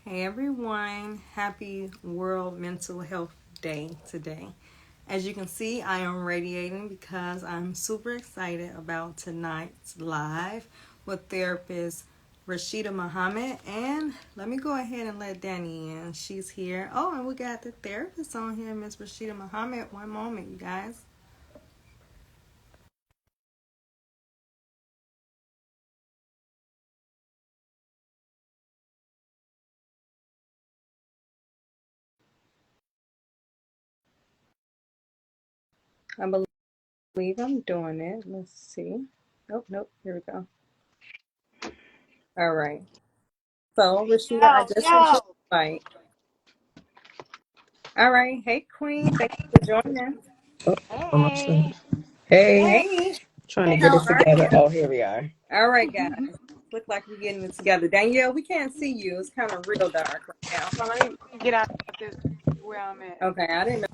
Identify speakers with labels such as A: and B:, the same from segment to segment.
A: Hey everyone, happy World Mental Health Day today. As you can see, I am radiating because I'm super excited about tonight's live with therapist Rashidah Muhammad. And let me go ahead and let Danny in. She's here. Oh, and we got the therapist on here, Miss Rashidah Muhammad. One moment, you guys. I believe I'm doing it. Let's see. Oh, nope. Here we go. All right. So, Rashidah, I
B: Yo,
A: just sent you
B: yo.
A: an invite. All right. Hey, Queen. Thank you for joining.
C: Oh, almost
B: Hey.
C: done. Hey,
A: Hey.
C: trying to
A: Hey,
C: get
A: how
C: it
A: are
C: together.
A: you?
C: Oh, here we are.
A: All right, guys. Look like we're getting it together. Danielle, we can't see you. It's kind of real dark right now.
B: So let me get out this where I'm at.
A: Okay, I didn't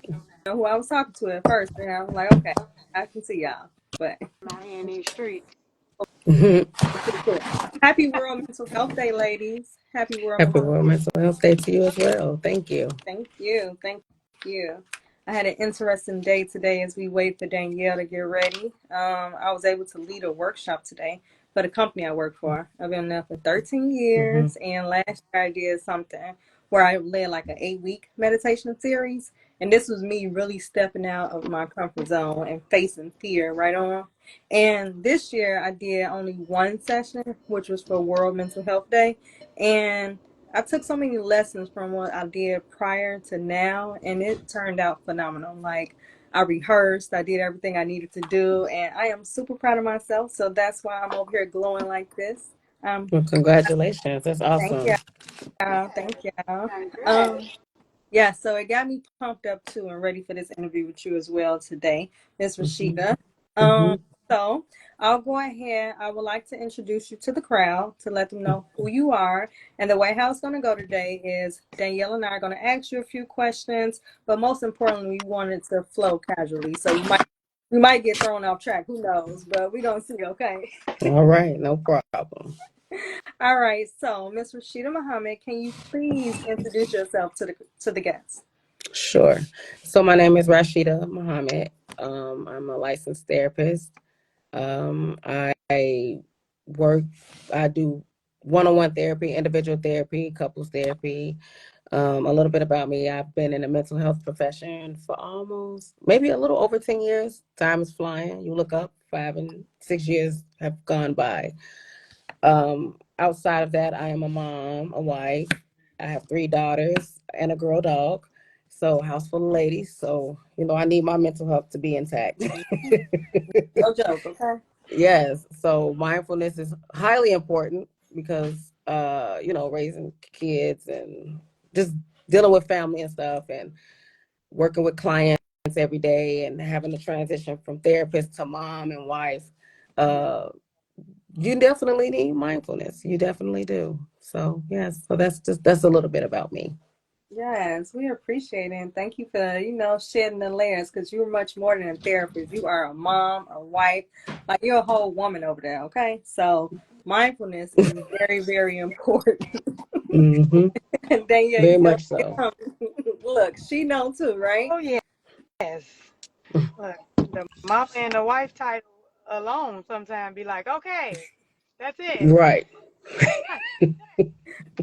A: know who I was talking to at first. And I was like, okay, I can see y'all. But
B: I'm out here in these streets.
C: Happy
A: cool, cool. Happy World Mental Health Day, ladies. Happy World Mental
C: World Mental Health Day to you as well. Thank you.
A: Thank you. Thank you. I had an interesting day today as we wait for Danielle to get ready. I was able to lead a workshop today for the company I work for. I've been there for 13
C: Hmm.
A: years, and last year I did something where I led like an 8-week meditation series. And this was me really stepping out of my comfort zone and facing fear right on. And this year I did only one session, which was for World Mental Health Day. And I took so many lessons from what I did prior to now, and it turned out phenomenal. Like, I rehearsed, I did everything I needed to do, and I am super proud of myself. So that's why I'm over here glowing like this. Um,
C: Well, congratulations. That's
A: Thank
C: awesome.
A: y'all,
B: Yes.
A: thank y'all.
B: Congrats.
A: Um, yeah, so it got me pumped up too and ready for this interview with you as well today, Miss
C: Hmm.
A: Rashidah.
C: Hmm.
A: So I'll go ahead. I would like to introduce you to the crowd to let them know who you are. And the way how it's going to go today is Danielle and I are going to ask you a few questions, but most importantly, we want it to flow casually. So we might get thrown off track. Who knows? But we're going to see, okay?
C: All right, no problem.
A: All right. So, Miss Rashidah Muhammad, can you please introduce yourself to the guests?
C: Sure. So my name is Rashidah Muhammad. I'm a licensed therapist. I work. I do one-on-one therapy, individual therapy, couples therapy. A little bit about me. I've been in the mental health profession for almost maybe a little over 10 years. Time is flying. You look up, 5 and 6 years have gone by. Outside of that, I am a mom, a wife. I have 3 daughters and a girl dog. So, house full of ladies. So, I need my mental health to be intact.
A: No joke, okay?
C: Yes. So, mindfulness is highly important because, raising kids and just dealing with family and stuff and working with clients every day and having to transition from therapist to mom and wife. Uh, you definitely need mindfulness. You definitely do. So yes, so that's a little bit about me.
A: Yes, we appreciate it. And thank you for, shedding the layers because you're much more than a therapist. You are a mom, a wife, like you're a whole woman over there, okay? So mindfulness is very, very important.
C: Hmm.
A: And then yeah,
C: Very
A: you know,
C: much so.
A: look, she know too, right?
B: Oh, yes. Look, the mama and the wife title alone sometimes be like, okay, that's it.
C: Right.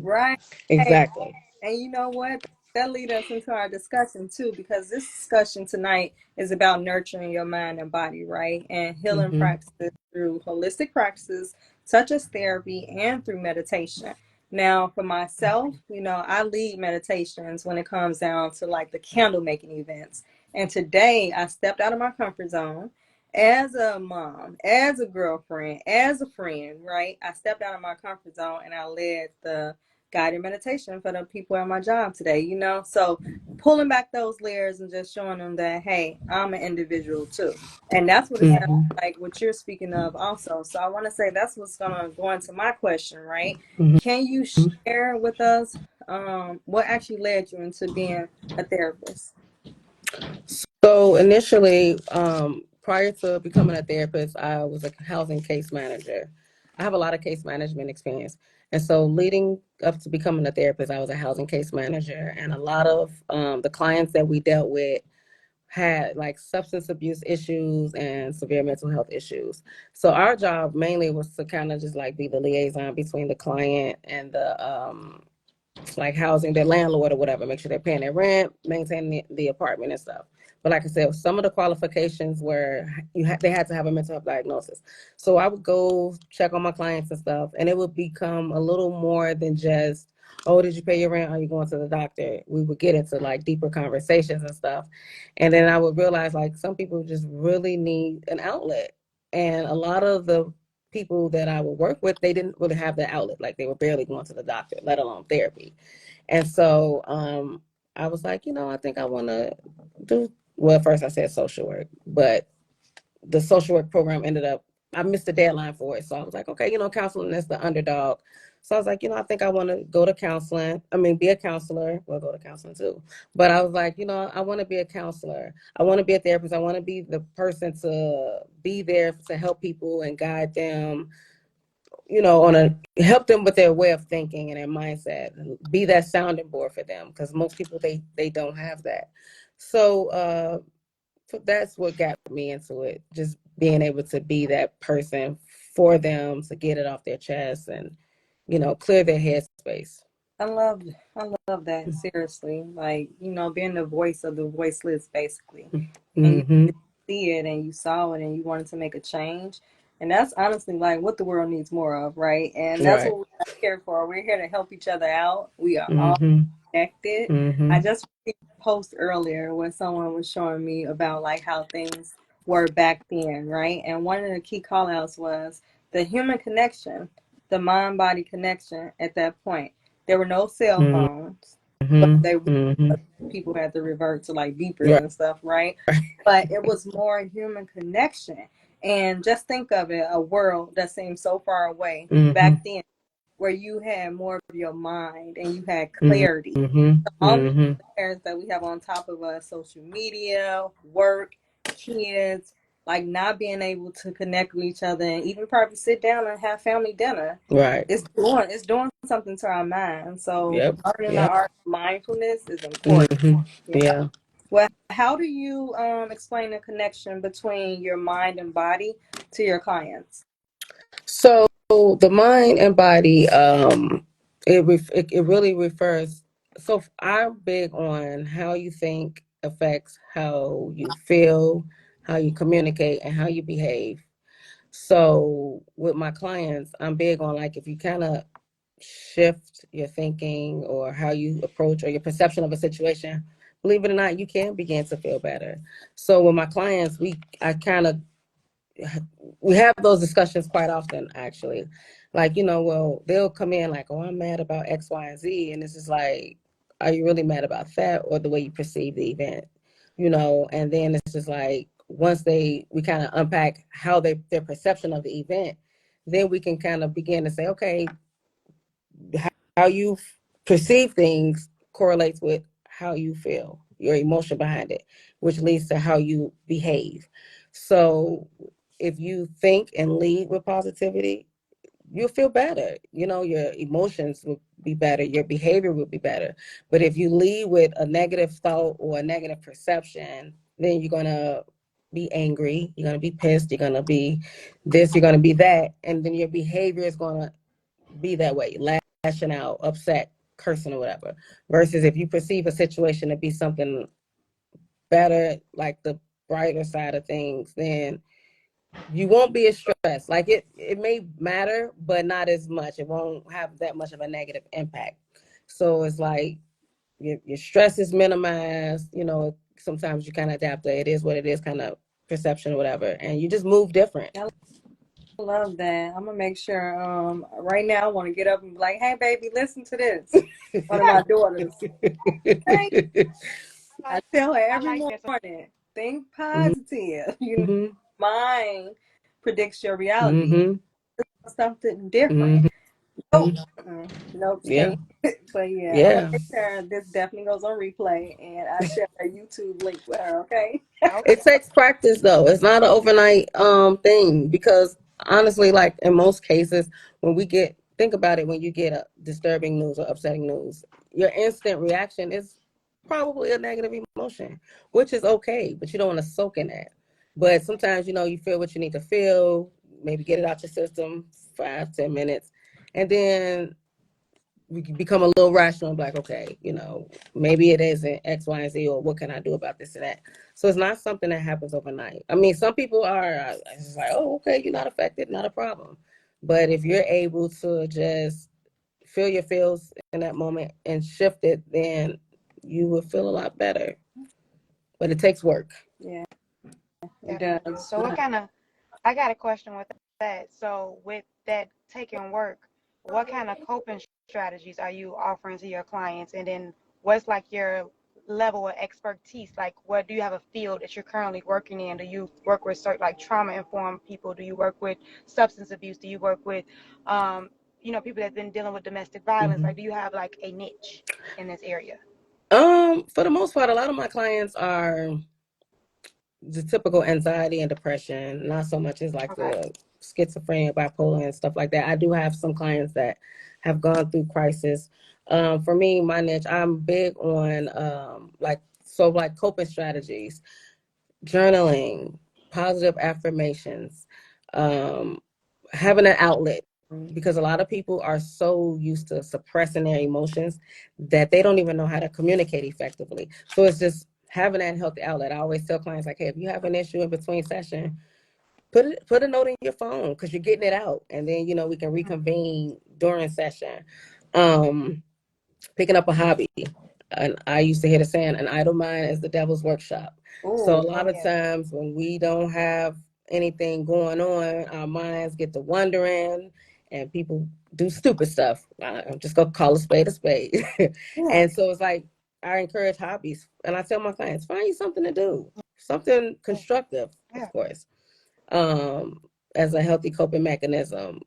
A: Right.
C: Exactly.
A: And you know what? That leads us into our discussion too, because this discussion tonight is about nurturing your mind and body, right? And healing
C: Hmm.
A: practices through holistic practices such as therapy and through meditation. Now, for myself, I lead meditations when it comes down to like the candle making events. And today I stepped out of my comfort zone as a mom, as a girlfriend, as a friend, right? I stepped out of my comfort zone and I led the guided meditation for the people at my job today, so pulling back those layers and just showing them that, hey, I'm an individual too. And that's what it sounds
C: Hmm.
A: like what you're speaking of also. So I want to say that's what's going to go into my question, right?
C: Hmm.
A: Can you share with us what actually led you into being a therapist?
C: So initially, prior to becoming a therapist, I was a housing case manager. I have a lot of case management experience. And so leading up to becoming a therapist, I was a housing case manager, and a lot of the clients that we dealt with had like substance abuse issues and severe mental health issues. So our job mainly was to kind of just like be the liaison between the client and the like housing their landlord or whatever, make sure they're paying their rent, maintaining the apartment and stuff. But like I said, some of the qualifications were they had to have a mental health diagnosis. So I would go check on my clients and stuff, and it would become a little more than just, oh, did you pay your rent? Are you going to the doctor? We would get into like deeper conversations and stuff. And then I would realize like some people just really need an outlet. And a lot of the people that I would work with, they didn't really have the outlet. Like they were barely going to the doctor, let alone therapy. And so I was like, I think I want to do, well, first I said social work, but the social work program ended up, I missed the deadline for it. So I was like, okay, counseling is the underdog. So I was like, I think I want to go to counseling. I mean, be a counselor. Well, go to counseling too. But I was like, I want to be a counselor. I want to be a therapist. I want to be the person to be there to help people and guide them, on a help them with their way of thinking and their mindset, and be that sounding board for them, because most people they don't have that. So that's what got me into it, just being able to be that person for them to get it off their chest and clear their headspace.
A: I love that, seriously. Like, being the voice of the voiceless, basically. And
C: Mm-hmm.
A: you see it and you saw it and you wanted to make a change. And that's honestly like what the world needs more of, right? And that's
C: Right.
A: what we're here for. We're here to help each other out. We are all
C: Mm-hmm.
A: connected. I
C: Mm-hmm.
A: just received a post earlier when someone was showing me about like how things were back then, right? And one of the key call outs was the human connection, the mind body connection at that point. There were no cell phones. Well,
C: Mm-hmm.
A: they
C: Mm-hmm.
A: people had to revert to like beepers
C: Right.
A: and stuff, right? But it was more human connection. And just think of it, a world that seems so far away
C: Mm-hmm.
A: back then, where you had more of your mind and you had clarity.
C: Mm-hmm.
A: All these
C: Mm-hmm.
A: parents that we have on top of us, social media, work, kids, like not being able to connect with each other and even probably sit down and have family dinner.
C: Right.
A: It's doing something to our mind. So
C: Yep.
A: learning the
C: Yep.
A: art of mindfulness is important.
C: Mm-hmm.
A: Yeah.
C: Yeah.
A: Well, how do you explain the connection between your mind and body to your clients?
C: So the mind and body, it really refers. So I'm big on how you think affects how you feel, how you communicate, and how you behave. So with my clients, I'm big on like if you kind of shift your thinking or how you approach or your perception of a situation, believe it or not, you can begin to feel better. So with my clients, we have those discussions quite often, actually. Like, well, they'll come in like, oh, I'm mad about X, Y, and Z. And it's just like, are you really mad about that or the way you perceive the event? And then it's just like, once we kind of unpack how their perception of the event, then we can kind of begin to say, okay, how you perceive things correlates with how you feel, your emotion behind it, which leads to how you behave. So if you think and lead with positivity, you'll feel better. Your emotions will be better, your behavior will be better. But if you lead with a negative thought or a negative perception, then you're going to be angry, you're going to be pissed, you're going to be this, you're going to be that, and then your behavior is going to be that way, lashing out, upset, cursing, or whatever. Versus if you perceive a situation to be something better, like the brighter side of things, then you won't be as stressed. Like it may matter, but not as much. It won't have that much of a negative impact. So it's like your stress is minimized. Sometimes you kind of adapt to it is what it is, kind of perception or whatever, and you just move different.
A: I love that. I'm gonna make sure. Right now, I want to get up and be like, "Hey, baby, listen to this." One of my daughters. Okay?
B: I
A: I
B: like
A: tell her
B: I
A: every
B: like that.
A: morning, think
C: Mhm.
A: positive.
C: Mhm.
A: Mind predicts your reality.
C: Mhm.
A: Something different.
C: Mhm.
A: Nope. Nope,
C: Yeah.
A: stay. But yeah, I'm gonna
C: Yeah.
A: make sure this definitely goes on replay, and I share a YouTube link with her. Okay.
C: It
B: Okay.
C: takes practice though. It's not an overnight thing, because honestly, like in most cases, when we get think about it, when you get a disturbing news or upsetting news, your instant reaction is probably a negative emotion, which is okay, but you don't want to soak in that. But sometimes, you feel what you need to feel, maybe get it out your system, 5, 10 minutes, and then we become a little rational and be like, okay, maybe it isn't X, Y, and Z, or what can I do about this and that. So it's not something that happens overnight. I mean, some people are just like, oh, okay, you're not affected, not a problem. But if you're able to just feel your feels in that moment and shift it, then you will feel a lot better. But it takes work.
A: Yeah, it
B: Definitely do.
A: does.
B: So what kind of, I got a question with that. So with that taking work, what kind of coping strategies are you offering to your clients? And then what's like your level of expertise? Like what do you have a field that you're currently working in? Do you work with certain like trauma informed people? Do you work with substance abuse? Do you work with people that've been dealing with domestic violence?
C: Mm-hmm.
B: Like do you have like a niche in this area?
C: For the most part, a lot of my clients are the typical anxiety and depression, not so much as like
B: Okay.
C: the schizophrenia, bipolar, and stuff like that. I do have some clients that have gone through crisis. For me, my niche, I'm big on like coping strategies, journaling, positive affirmations, um, having an outlet. Because a lot of people are so used to suppressing their emotions that they don't even know how to communicate effectively. So it's just having that healthy outlet. I always tell clients like, hey, if you have an issue in between session, put a note in your phone because you're getting it out, and then we can reconvene during session. Um, Picking up a hobby. And I used to hear the saying, an idle mind is the devil's workshop. So a
A: Oh,
C: lot
B: Oh
C: of
B: yeah.
C: times when we don't have anything going on, our minds get to wondering and people do stupid stuff. I'm just going to call a spade a spade.
A: yeah,
C: And so it's like, I encourage hobbies. And I tell my clients, find you something to do, something constructive,
B: Yeah.
C: of course, um, as a healthy coping mechanism.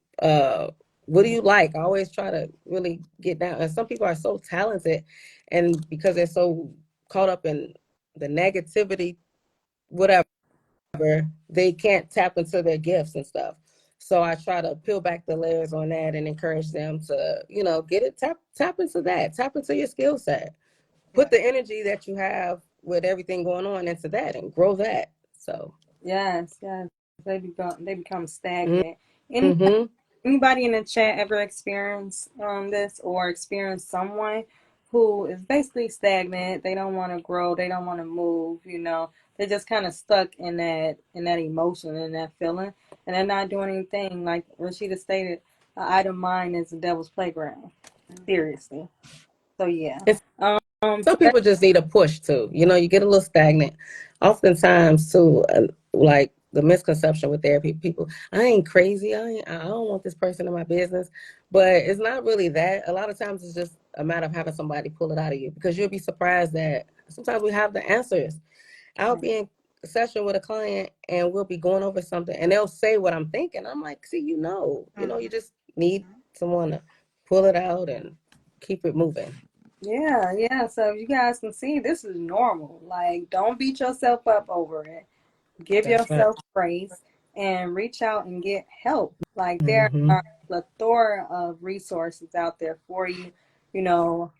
C: What do you like? I always try to really get down. And some people are so talented, and because they're so caught up in the negativity, whatever, they can't tap into their gifts and stuff. So I try to peel back the layers on that and encourage them to, get it, tap into that, tap into your skill set, put
B: Yeah.
C: the energy that you have with everything going on into that and grow that. So,
A: yes, yes. They become stagnant.
C: mm-hmm.
A: Anybody in the chat ever experienced this or experienced someone who is basically stagnant? They don't want to grow. They don't want to move. They're just kind of stuck in that emotion and that feeling, and they're not doing anything. Like Rashida stated, an idle mind is the devil's playground.
B: Mm-hmm.
A: Seriously. So yeah.
C: And some
A: That,
C: people just need a push too. You get a little stagnant. Oftentimes too, like the misconception with therapy, people, I ain't crazy. I don't want this person in my business. But it's not really that. A lot of times it's just a matter of having somebody pull it out of you because you'll be surprised that sometimes we have the answers. I'll be in a session with a client and we'll be going over something and they'll say what I'm thinking. I'm like, see, you just need someone to pull it out and keep it moving.
A: yeah, yeah. So you guys can see this is normal. Like, don't beat yourself up over it. Give
C: That's right.
A: yourself grace and reach out and get help. Like there
C: Mm-hmm.
A: are a plethora of resources out there for you. For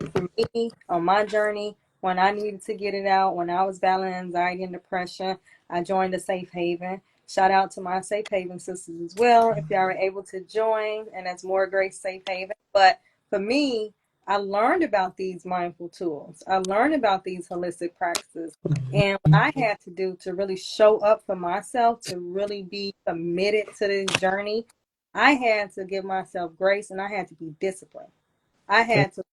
A: me on my journey, when I needed to get it out, when I was battling anxiety and depression, I joined a safe haven. Shout out to my safe haven sisters as well. If y'all are able to join, and that's more Grace Safe Haven. But for me, I learned about these mindful tools. I learned about these holistic practices. And what I had to do to really show up for myself, to really be committed to this journey, I had to give myself grace and I had to be disciplined. I had to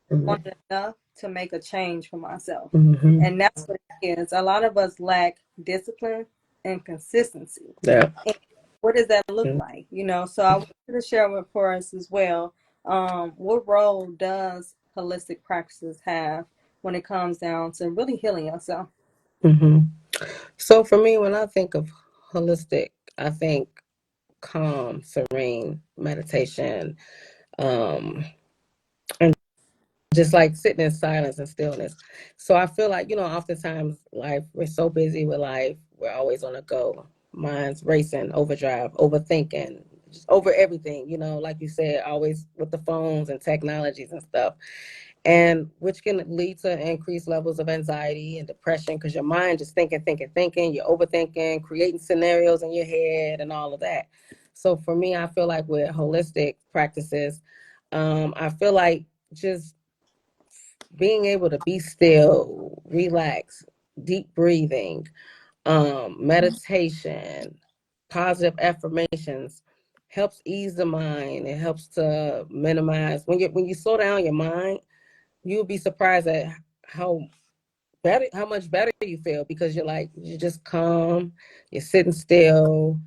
A: want enough to make a change for myself.
C: Mm-hmm.
A: And that's what it is. A lot of us lack discipline and consistency.
C: Yeah.
A: And what does that look like? So I wanted to share with for us as well. What role does holistic practices have when it comes down to really healing yourself?
C: Mm-hmm. So for me, when I think of holistic, I think calm, serene meditation, um, and just like sitting in silence and stillness. So I feel like, oftentimes we're so busy with life, we're always on the go, minds racing, overdrive, overthinking, just over everything, you know, like you said, always with the phones and technologies and stuff, and which can lead to increased levels of anxiety and depression because your mind just thinking, you're overthinking, creating scenarios in your head and all of that. So for me, I feel like with holistic practices, I feel like just being able to be still, relax, deep breathing, meditation, positive affirmations helps ease the mind. It helps to minimize when you slow down your mind, you'll be surprised at how how much better you feel because you're just calm, you're sitting still,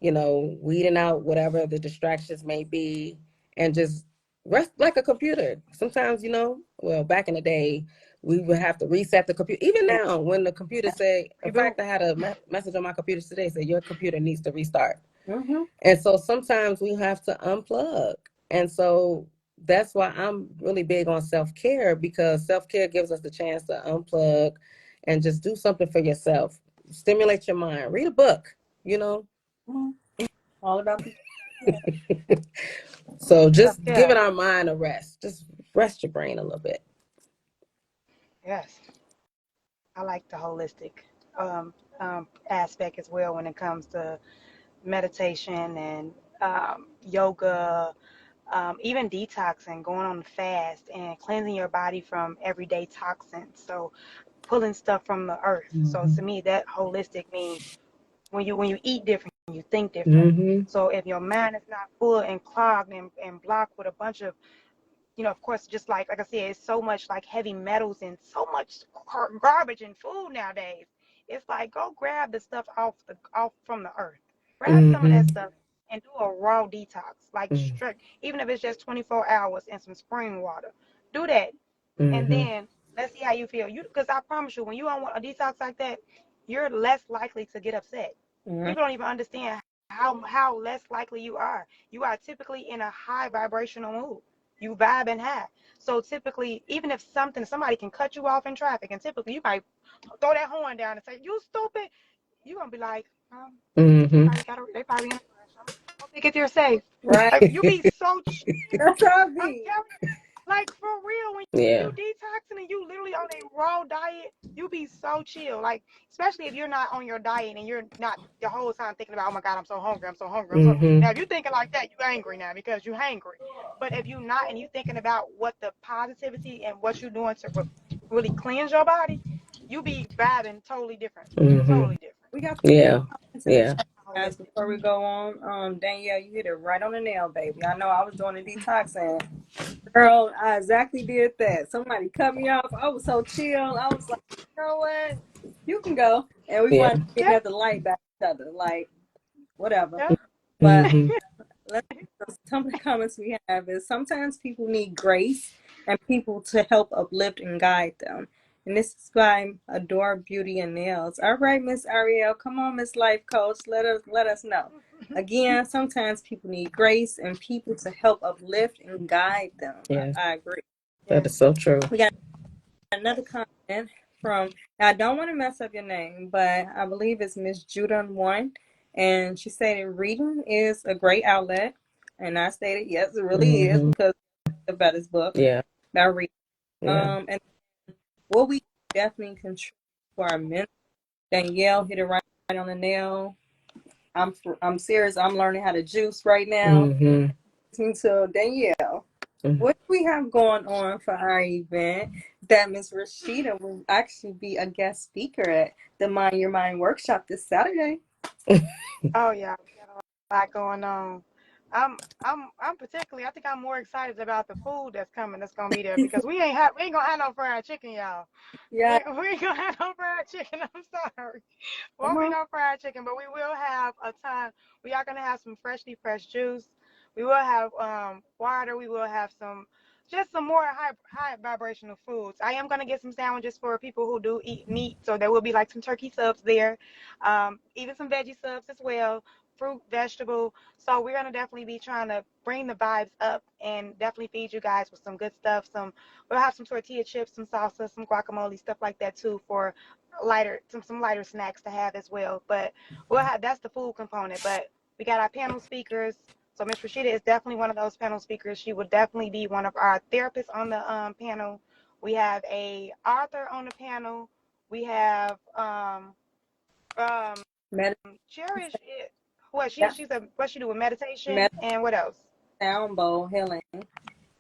C: you know, weeding out whatever the distractions may be, and just rest like a computer. Sometimes, you know, well, back in the day, we would have to reset the computer. Even now, when the computer say, in
B: Reboot.
C: fact, I had a message on my computer today say your computer needs to restart.
A: Mm-hmm.
C: And so sometimes we have to unplug. And so that's why I'm really big on self care because self care gives us the chance to unplug and just do something for yourself, stimulate your mind, read a book, you know.
A: Mm-hmm. All about the yeah.
C: So just giving
B: Self-care.
C: our mind a rest, just rest your brain a little bit.
B: Yes. I like the holistic aspect as well when it comes to meditation and yoga, even detoxing, going on the fast and cleansing your body from everyday toxins. So pulling stuff from the earth. So
C: Mm-hmm.
B: to me, that holistic means when you eat different, you think different.
C: Mm-hmm.
B: So if your mind is not full and clogged and blocked with a bunch of, of course, just like I said, it's so much like heavy metals and so much garbage in food nowadays. It's like go grab the stuff off from the earth. Grab some of that
C: Mm-hmm.
B: stuff and do a raw detox, like strict, even if it's just 24 hours in some spring water. Do that, and
C: Mm-hmm.
B: then let's see how you feel. Because I promise you, when you on a detox like that, you're less likely to get upset.
A: Mm-hmm.
B: People don't even understand how less likely you are. You are typically in a high vibrational mood. You vibe and high. So typically, even if somebody can cut you off in traffic, and typically you might throw that horn down and say, "You stupid," you're gonna be like,
C: Mm-hmm.
B: they probably in a rush. Hope they get there safe.
A: Right.
B: Like you be so chill.
A: That's how I
B: I'm
A: be.
B: telling you, like for real, when
C: Yeah.
B: you detoxing and you literally on a raw diet, you be so chill. Like especially if you're not on your diet and you're not the whole time thinking about, oh my God, I'm so hungry, I'm so hungry, I'm so.
C: Mm-hmm.
B: Now if you're thinking like that, you angry now because you hangry. But if you're not and you thinking about what the positivity and what you're doing to really cleanse your body, you be vibing totally different,
C: Mm-hmm.
B: totally different.
A: We got
C: Yeah.
A: into the
C: Yeah.
A: chat, guys,
B: Holistic.
A: before we go on. Danielle, you hit it right on the nail, baby. I know I was doing a detox and girl, I exactly did that. Somebody cut me off. I was so chill. I was like, you know what? You can go. And we
C: Yeah.
A: wanted to get
B: Yeah,
A: at the light back each other. Like, whatever.
B: yeah.
A: But
C: Mm-hmm.
A: let's some of the comments we have is sometimes people need grace and people to help uplift and guide them. And this is by Adore Beauty and Nails. All right, Miss Ariel, come on, Miss Life Coach. Let us know. Again, sometimes people need grace and people to help uplift and guide them.
C: Yes,
A: I agree.
C: that is
B: Yes.
C: so true.
A: We got another
B: Yes.
A: comment from, I don't want to mess up your name, but I believe it's Miss Judah One. And she said reading is a great outlet. And I stated, yes, it really is
C: Mm-hmm.
A: because it's the best book
C: Yeah.
A: about reading.
C: Yeah.
A: And what we definitely contribute to our mental. Danielle hit it right on the nail. I'm serious. I'm learning how to juice right now.
C: Mm-hmm.
A: So Danielle,
C: Mm-hmm.
A: what we have going on for our event that Miss Rashidah will actually be a guest speaker at the Mind Your Mind workshop this Saturday.
B: Oh yeah, we got a lot going on. I'm particularly. I think I'm more excited about the food that's coming. That's gonna be there because we ain't gonna have no fried chicken, y'all.
A: Yeah,
B: We ain't gonna have no fried chicken. I'm sorry.
A: come
B: Won't be
A: on.
B: no fried chicken, but we will have a ton. We are gonna have some freshly fresh juice. We will have water. We will have some more high vibrational foods. I am gonna get some sandwiches for people who do eat meat, so there will be like some turkey subs there, even some veggie subs as well, fruit, vegetable. So we're gonna definitely be trying to bring the vibes up and definitely feed you guys with some good stuff. We'll have some tortilla chips, some salsa, some guacamole, stuff like that too for some lighter snacks to have as well. But we'll have that's the food component. But we got our panel speakers. So Miss Rashidah is definitely one of those panel speakers. She will definitely be one of our therapists on the panel. We have a author on the panel. We have
A: Med-
B: Cherish. What
A: yeah,
B: what she do with meditation
A: med-
B: and what else?
A: sound bowl healing.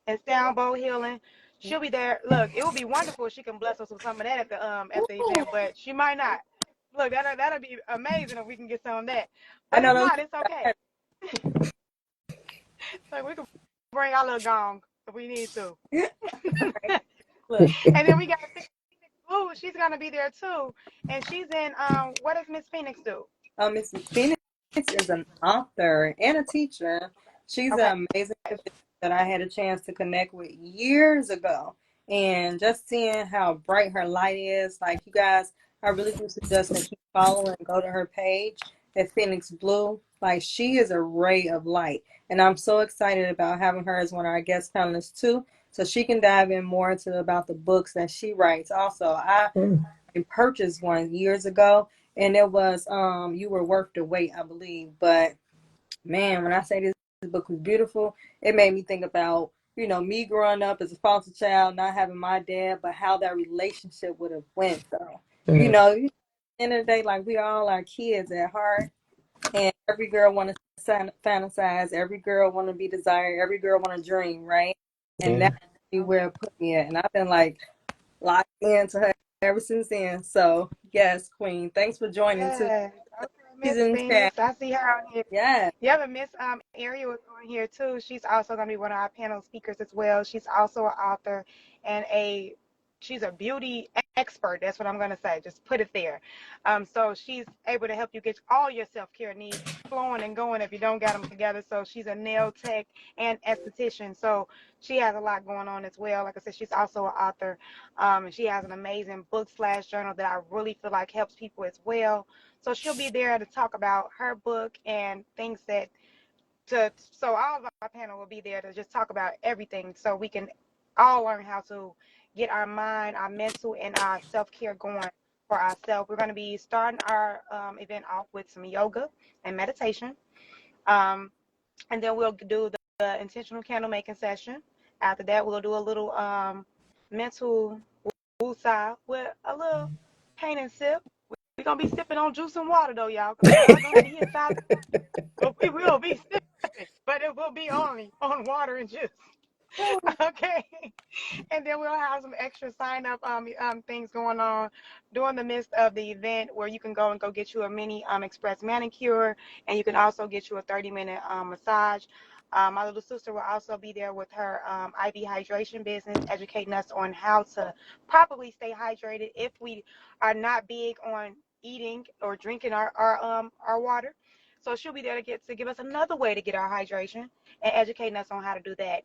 B: And sound bowl healing. She'll be there. Look, it would be wonderful if she can bless us with some of that at the
A: Ooh,
B: event, but she might not. Look, that'll be amazing if we can get some of that.
A: I
B: But if
A: know those.
B: not, it's okay. Like we can bring our little gong if we need to.
A: Look,
B: And then we got Phoenix Blue. She's gonna be there too, and she's in what does Miss Phoenix do?
A: Miss Phoenix is an author and a teacher. She's
B: Okay.
A: an amazing individual that I had a chance to connect with years ago. And just seeing how bright her light is, like you guys, I really do suggest that keep following and go to her page at Phoenix Blue. Like she is a ray of light. And I'm so excited about having her as one of our guest panelists too. So she can dive in more into about the books that she writes. Also, I purchased one years ago and it was You Were Worth the Wait, I believe. But man, when I say this book was beautiful, it made me think about, me growing up as a foster child, not having my dad, but how that relationship would have went though. At the end of the day, like we all are kids at heart, and every girl want to fantasize, every girl want to be desired, every girl want to dream, right? And that's where it put me at. And I've been like locked into her ever since then. So yes, Queen, thanks for joining too.
B: Yes. Okay,
A: She's
B: Miss
A: in chat.
B: Phoenix. I see her on here.
A: Yeah.
B: Yeah, but Miss Ariel is on here too. She's also gonna be one of our panel speakers as well. She's also an author and she's a beauty expert. That's what I'm gonna say. Just put it there. So she's able to help you get all your self-care needs flowing and going if you don't get them together. So she's a nail tech and esthetician. So she has a lot going on as well. Like I said, she's also an author. And she has an amazing book/journal that I really feel like helps people as well. So she'll be there to talk about her book and things so all of our panel will be there to just talk about everything so we can all learn how to get our mind, our mental, and our self-care going for ourselves. We're going to be starting our event off with some yoga and meditation. And then we'll do the intentional candle making session. After that, we'll do a little mental woosah with a little paint and sip. We're going to be sipping on juice and water, though, y'all, because we're not going to be here silent. But we will be sipping, but it will be only on water and juice. Okay. And then we'll have some extra sign up things going on during the midst of the event where you can go get you a mini express manicure, and you can also get you a 30-minute massage. My little sister will also be there with her IV hydration business, educating us on how to properly stay hydrated if we are not big on eating or drinking our water. So she'll be there to give us another way to get our hydration and educating us on how to do that.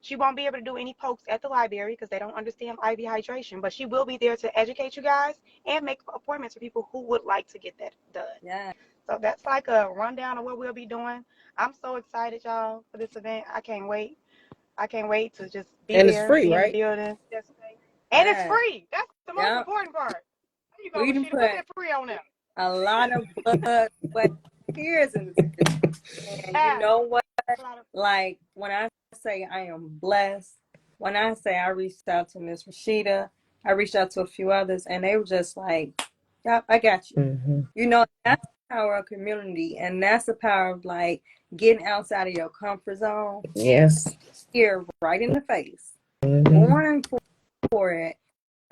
B: She won't be able to do any pokes at the library because they don't understand IV hydration, but she will be there to educate you guys and make appointments for people who would like to get that done.
A: Yeah.
B: So that's like a rundown of what we'll be doing. I'm so excited, y'all, for this event. I can't wait. I can't wait to just be
C: And it's
B: there,
C: free,
B: be in the
C: right?
B: building. And it's
A: Yeah.
B: free. That's the most
A: Yeah.
B: important part. There you go,
A: We done
B: Rashidah. Put
A: put
B: that free on there.
A: a lot of blood, sweat, tears into this. And you
B: Yes.
A: know what?
B: A lot of
A: Like when I say I am blessed, when I say I reached out to Miss Rashidah, I reached out to a few others, and they were just like, "Yep, I got you." That's the power of community, and that's the power of like getting outside of your comfort zone.
C: Yes.
A: Here, right in the face,
C: Mm-hmm.
A: going for it.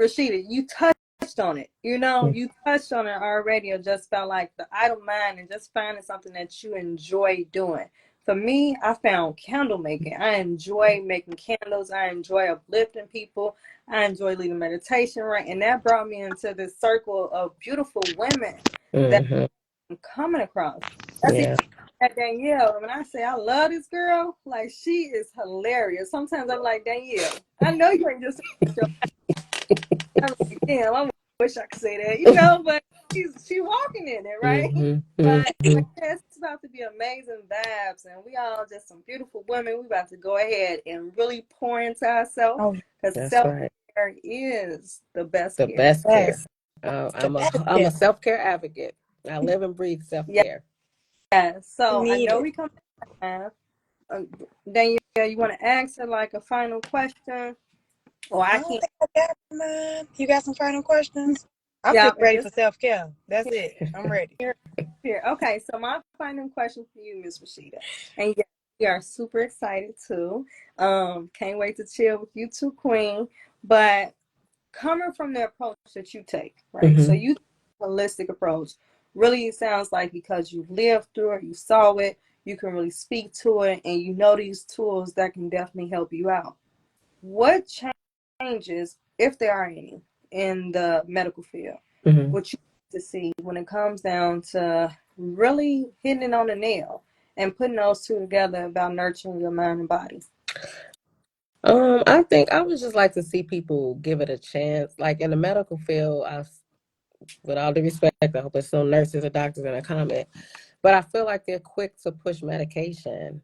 A: Rashidah, you touched on it. You touched on it already. It just felt like the idle mind and just finding something that you enjoy doing. For me, I found candle making. I enjoy making candles. I enjoy uplifting people. I enjoy leading meditation, right? And that brought me into this circle of beautiful women that
C: Mm-hmm.
A: I'm coming across. That's
C: Yeah.
A: at Danielle. When I say I love this girl, like she is hilarious. Sometimes I'm like, Danielle, I know you ain't just I'm like, damn, I wish I could say that, but she walking in it, right?
C: Mm-hmm.
A: But yeah, it's about to be amazing vibes, and we all just some beautiful women. We about to go ahead and really pour into ourselves
B: oh,
A: because
C: That's
A: self
C: right.
A: care is the best
C: The
A: care.
C: best care.
B: yes.
C: I'm a self care advocate. I live and breathe self
A: Yeah,
C: care.
A: yeah. So I know
B: Needed.
A: we come have. Danielle, you want to ask her like a final question, or
B: I
A: I
B: don't
A: can?
B: think I got mine. You got some final questions? I'm
A: Yeah,
B: just
A: and
B: ready
A: just
B: for self-care. That's it. I'm ready.
A: here. Okay, so my final question for you, Miss Rashidah, and yes, we are super excited too. Can't wait to chill with you too, Queen. But coming from the approach that you take, right? So you holistic approach. Really, it sounds like because you've lived through it, you saw it, you can really speak to it, and you know these tools that can definitely help you out. What changes, if there are any, in the medical field, what you like to see when it comes down to really hitting it on the nail and putting those two together about nurturing your mind and body?
C: I think I would just like to see people give it a chance. Like in the medical field, with all due respect, I hope there's some nurses or doctors in the comment, but I feel like they're quick to push medication,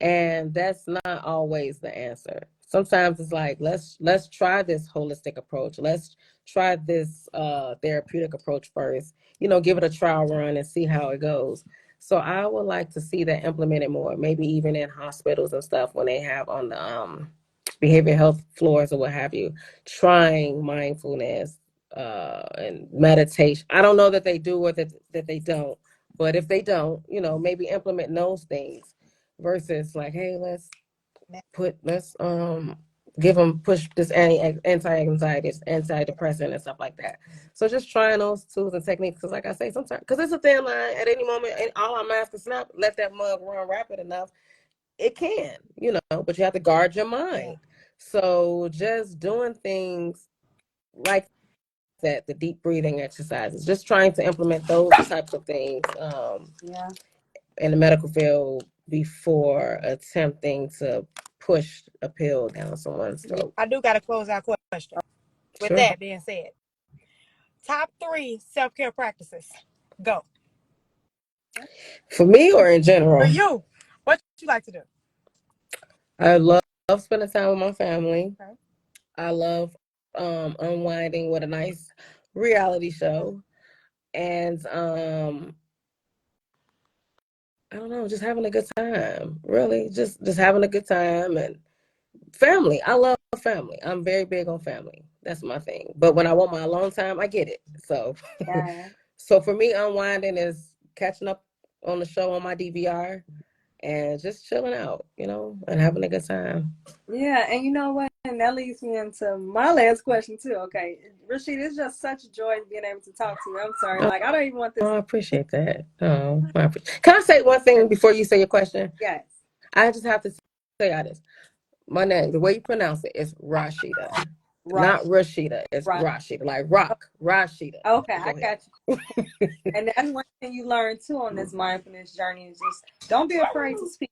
C: and that's not always the answer. Sometimes it's like let's try this holistic approach. Let's try this therapeutic approach first. Give it a trial run and see how it goes. So I would like to see that implemented more, maybe even in hospitals and stuff when they have on the behavioral health floors or what have you, trying mindfulness and meditation. I don't know that they do or that they don't, but if they don't, maybe implement those things versus like, hey, let's give them push this anti-anxiety, antidepressant and stuff like that. So just trying those tools and techniques, because like I say, sometimes because it's a thin line at any moment, and all our minds can snap. Let that mug run rapid enough, it can, but you have to guard your mind. So just doing things like that, the deep breathing exercises, just trying to implement those types of things
A: Yeah.
C: in the medical field before attempting to push a pill down someone's throat.
B: I do got a closeout question. With
C: Sure.
B: that being said, top 3 self-care practices. Go.
C: For me or in
B: For
C: general?
B: you, what you like to do?
C: I love spending time with my family.
B: Okay.
C: I love unwinding with a nice reality show. And I don't know, just having a good time. Really, just having a good time and family. I love family. I'm very big on family. That's my thing. But when I want my alone time, I get it. So,
A: Yeah.
C: so for me, unwinding is catching up on the show on my DVR and just chilling out, and having a good time.
A: Yeah, and you know what? And that leads me into my last question too. Okay, Rashid, it's just such a joy being able to talk to you. I'm sorry, like I don't even want this.
C: Oh, I appreciate that. Can I say one thing before you say your question?
A: Yes,
C: I just have to say this. My name, the way you pronounce it is Rashidah, not
A: Rush,
C: Rashida. It's
A: Rush.
C: Rashida, like rock, Rashida.
A: Okay,
C: Go
A: I
C: ahead.
A: got you. And that's one thing you learn too on this mindfulness journey is just don't be afraid to speak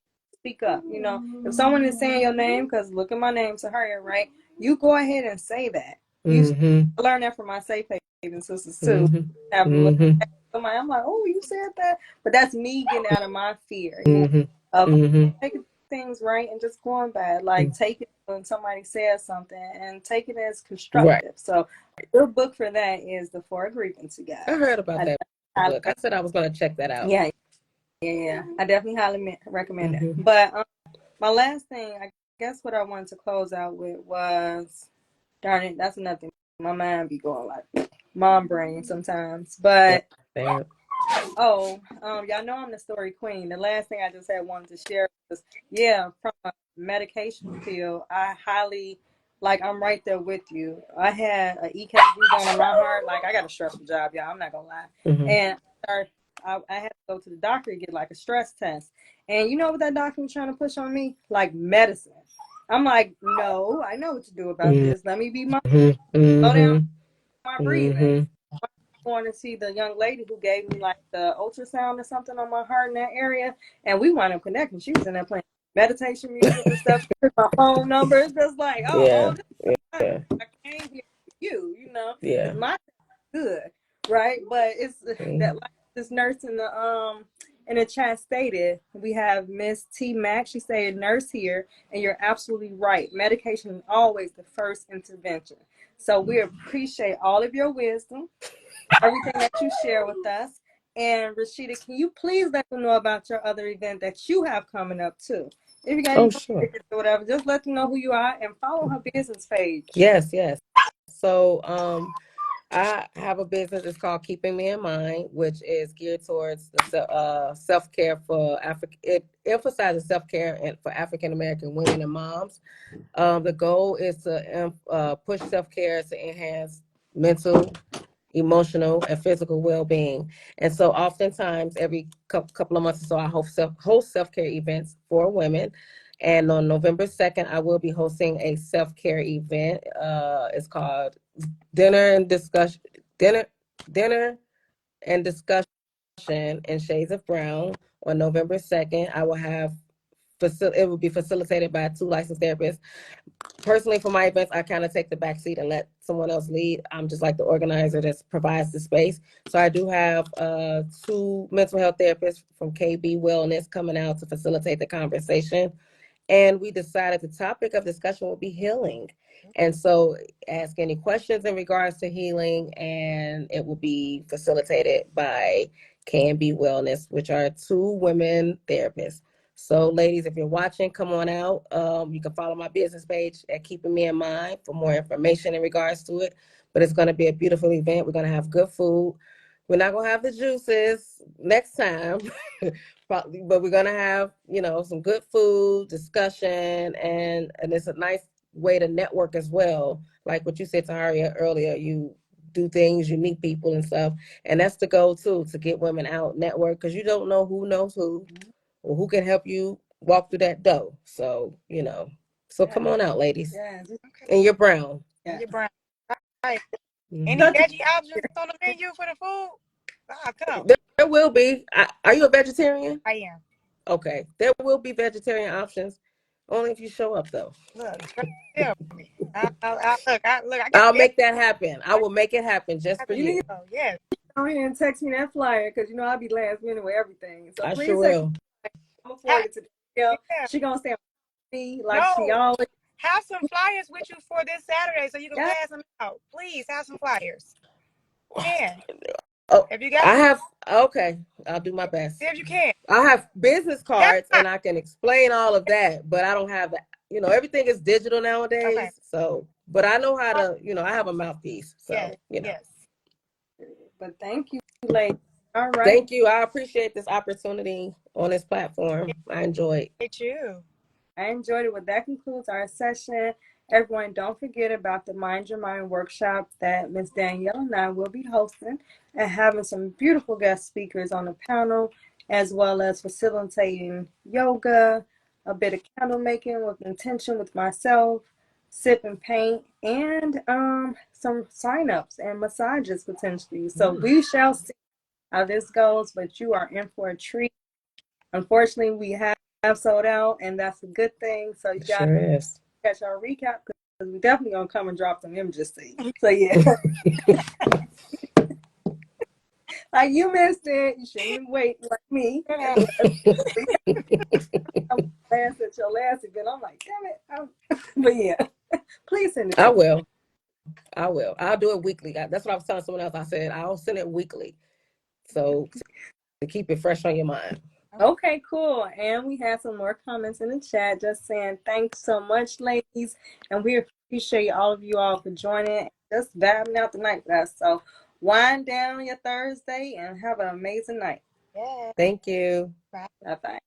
A: up. If someone is saying your name, because look at my name to her, right? You go ahead and say that. I learned that from my safe haven sisters too. Have a look at somebody, I'm like, oh, you said that, but that's me getting out of my fear of taking things right and just going bad. Like take it when somebody says something and take it as
C: Right.
A: constructive. So your book for that is The Four Agreements, you
C: I
A: guys.
C: heard about that book. I said I was going to check that out.
A: Yeah, yeah. I definitely highly recommend it. But my last thing, I guess what I wanted to close out with was, darn it, that's another thing. My mind be going like mom brain sometimes. But y'all know I'm the story queen. The last thing I just had wanted to share was, yeah, from a medication field, I highly, like, I'm right there with you. I had an EKG done on my heart. Like, I got a stressful job, y'all. I'm not gonna lie. And I had to go to the doctor and get like a stress test. And you know what that doctor was trying to push on me? Like medicine. I'm like, no, I know what to do about this. Let me be my slow down my breathing. Going to see the young lady who gave me like the ultrasound or something on my heart in that area, and we wound up connecting. She was in there playing meditation music and stuff. She took my phone number. It's just like, oh, all this. I came here for you, because my good, right? But it's that, like this nurse in the chat stated, we have Miss T Mac. She said nurse here, and you're absolutely right. Medication is always the first intervention. So we appreciate all of your wisdom, everything that you share with us. And Rashidah, can you please let them know about your other event that you have coming up too? If you got
C: Oh,
A: any
C: sure.
A: tickets or whatever, just let them know who you are and follow her business page.
C: Yes, yes. So, I have a business. It's called Keeping Me in Mind, which is geared towards the self care for African. It emphasizes self care and for African American women and moms. The goal is to push self care to enhance mental, emotional, and physical well being. And so, oftentimes, every couple of months or so, I host self care events for women. And on November 2nd, I will be hosting a self care event. It's called dinner and discussion dinner dinner and discussion in shades of brown. On November 2nd, I will have it will be facilitated by 2 licensed therapists. Personally, for my events, I kind of take the back seat and let someone else lead. I'm just like the organizer that provides the space. So I do have 2 mental health therapists from KB Wellness coming out to facilitate the conversation. And we decided the topic of discussion will be healing. And so ask any questions in regards to healing, and it will be facilitated by KB Wellness, which are 2 women therapists. So, ladies, if you're watching, come on out. You can follow my business page at Keeping Me in Mind for more information in regards to it. But it's going to be a beautiful event. We're going to have good food. We're not going to have the juices next time, probably, but we're going to have, some good food, discussion, and it's a nice way to network as well. Like what you said to Haria earlier, you do things, you meet people and stuff. And that's the goal, too, to get women out, network, because you don't know who knows who or who can help you walk through that door. So, so come on out, ladies.
A: Yes.
B: Okay.
C: And you're brown.
A: Yeah.
B: You're brown. Right.
C: Mhm.
B: Any veggie options on the menu for the food? Come.
C: There will be. Are you a vegetarian?
B: I am.
C: Okay. There will be vegetarian options. Only if you show up, though.
B: Look, tell me. I got
C: I'll
B: it.
C: make that happen. I will make it happen just for
A: You need
C: you.
A: to
B: Yes.
A: go ahead and text me that flyer because I'll be last minute with everything. So
C: I
A: please
C: sure
A: text me.
C: will.
A: I'm gonna forward it to Danielle.
B: Yeah.
A: She gonna stand with me like she
B: No.
A: always.
B: Have some flyers with you for this Saturday so you can
A: Yeah.
B: pass them out. Please have some flyers. Yeah.
C: Oh,
B: If you got
C: I have. Okay. I'll do my
B: see
C: best.
B: if you can.
C: I have business
B: That's
C: cards
B: fine.
C: and I can explain all of that, but I don't have that. Everything is digital
B: Okay.
C: nowadays. So, but I know how to, I have a mouthpiece. So,
B: Yes. Yes.
A: But thank you, ladies. All right.
C: thank you. I appreciate this opportunity on this platform. I enjoyed.
B: Thank you.
A: I enjoyed it. Well, that concludes our session. Everyone, don't forget about the Mind Your Mind workshop that Miss Danielle and I will be hosting and having some beautiful guest speakers on the panel, as well as facilitating yoga, a bit of candle making with intention with myself, sip and paint, and some sign-ups and massages potentially. So we shall see how this goes, but you are in for a treat. Unfortunately, we have sold out, and that's a good thing. So you
C: It
A: got
C: sure
A: to
C: is.
A: catch our recap because we definitely gonna come and drop some images to you. So yeah, like you missed it. You shouldn't wait like me.
B: Yeah.
A: I'm last at your last event. I'm like, damn it. But yeah, please send it
C: I
A: to me.
C: will. I will. I'll do it weekly. That's what I was telling someone else. I said I'll send it weekly. So to keep it fresh on your mind.
A: Okay, cool. And we have some more comments in the chat just saying thanks so much, ladies. And we appreciate all of you all for joining, just vibing out the night with us. So wind down your Thursday and have an amazing night.
B: Yeah.
C: Thank you.
A: Bye bye.